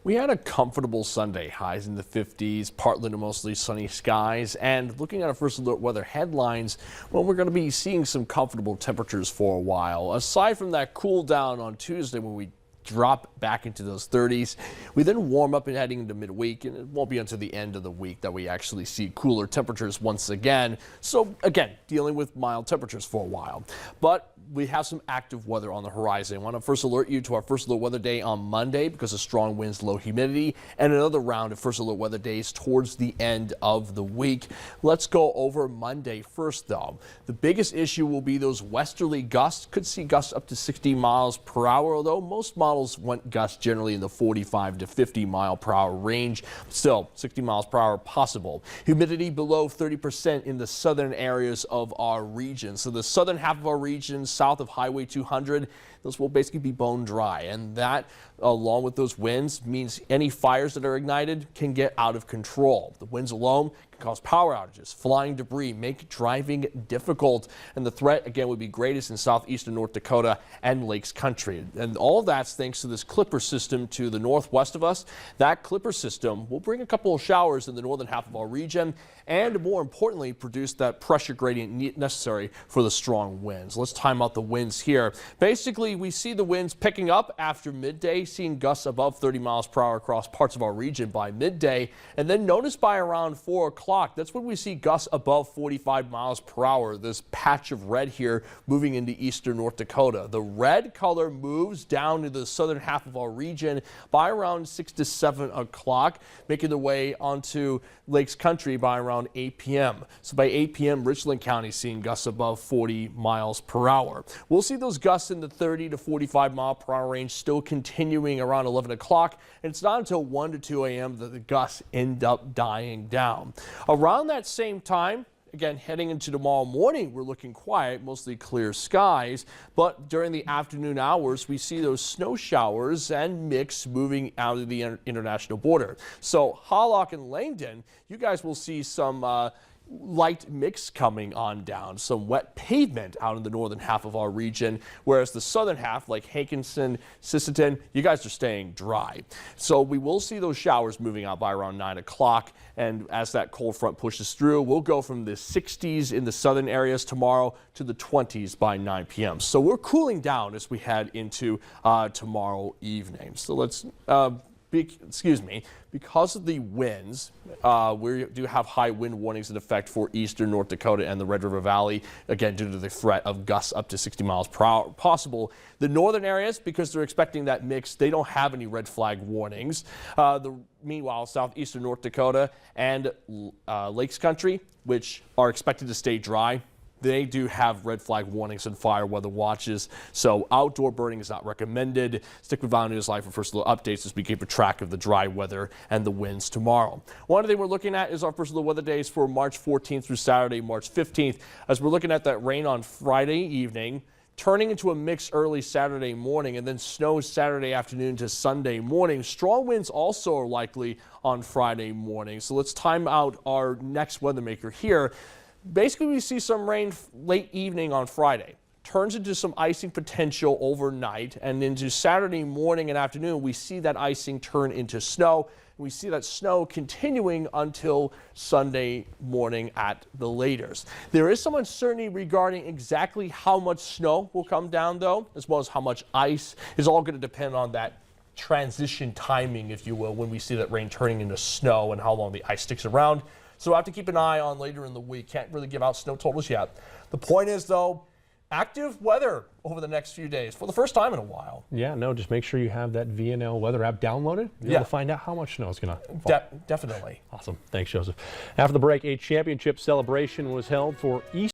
We had a comfortable Sunday, highs in the 50s, partly to mostly sunny skies, and looking at our first alert weather headlines, well, we're going to be seeing some comfortable temperatures for a while. Aside from that cool down on Tuesday when we drop back into those 30s. We then warm up and heading into midweek, and it won't be until the end of the week that we actually see cooler temperatures once again. So again, dealing with mild temperatures for a while. But we have some active weather on the horizon. I want to first alert you to our first alert weather day on Monday because of strong winds, low humidity, and another round of first alert weather days towards the end of the week. Let's go over Monday first, though. The biggest issue will be those westerly gusts. Could see gusts up to 60 miles per hour, although most models want gusts generally in the 45 to 50 mile per hour range. Still, 60 miles per hour possible. Humidity below 30% in the southern areas of our region. So the southern half of our region, south of Highway 200, those will basically be bone dry, and that along with those winds means any fires that are ignited can get out of control. The winds alone can cause power outages, flying debris, make driving difficult, and the threat again would be greatest in southeastern North Dakota and Lakes Country. And all of that's thanks to this clipper system to the northwest of us. That clipper system will bring a couple of showers in the northern half of our region and more importantly produce that pressure gradient necessary for the strong winds. Let's time out the winds here. Basically, we see the winds picking up after midday, seeing gusts above 30 miles per hour across parts of our region by midday, and then notice by around 4 o'clock, that's when we see gusts above 45 miles per hour. This patch of red here moving into eastern North Dakota. The red color moves down to the southern half of our region by around 6 to 7 o'clock, making their way onto Lakes Country by around 8 p.m. So by 8 p.m., Richland County seeing gusts above 40 miles per hour. We'll see those gusts in the 30 to 45 mile per hour range still continuing around 11 o'clock, and it's not until 1 to 2 a.m. that the gusts end up dying down. Around that same time, again, heading into tomorrow morning, we're looking quiet, mostly clear skies, but during the afternoon hours, we see those snow showers and mix moving out of the international border. So Hollock and Langdon, you guys will see some light mix coming on down, some wet pavement out in the northern half of our region, whereas the southern half, like Hankinson, Sisseton, you guys are staying dry. So we will see those showers moving out by around 9 o'clock, and as that cold front pushes through, we'll go from the 60s in the southern areas tomorrow to the 20s by 9 p.m. So we're cooling down as we head into tomorrow evening. So let's because of the winds, we do have high wind warnings in effect for eastern North Dakota and the Red River Valley, again, due to the threat of gusts up to 60 miles per hour possible. The northern areas, because they're expecting that mix, they don't have any red flag warnings. Meanwhile, southeastern North Dakota and Lakes Country, which are expected to stay dry, they do have red flag warnings and fire weather watches, so outdoor burning is not recommended. Stick with Valley News Live for first alert updates as we keep a track of the dry weather and the winds tomorrow. One thing we're looking at is our first alert weather days for March 14th through Saturday, March 15th, as we're looking at that rain on Friday evening, turning into a mix early Saturday morning, and then snow Saturday afternoon to Sunday morning. Strong winds also are likely on Friday morning. So let's time out our next weather maker here. Basically, we see some rain late evening on Friday. Turns into some icing potential overnight, and into Saturday morning and afternoon, we see that icing turn into snow. We see that snow continuing until Sunday morning at the latest. There is some uncertainty regarding exactly how much snow will come down, though, as well as how much ice is all going to depend on that transition timing, if you will, when we see that rain turning into snow and how long the ice sticks around. So we'll have to keep an eye on later in the week. Can't really give out snow totals yet. The point is, though, active weather over the next few days for the first time in a while. Yeah, no, just make sure you have that VNL weather app downloaded. You'll be able to find out how much snow is going to fall. Definitely. Awesome. Thanks, Joseph. After the break, a championship celebration was held for East.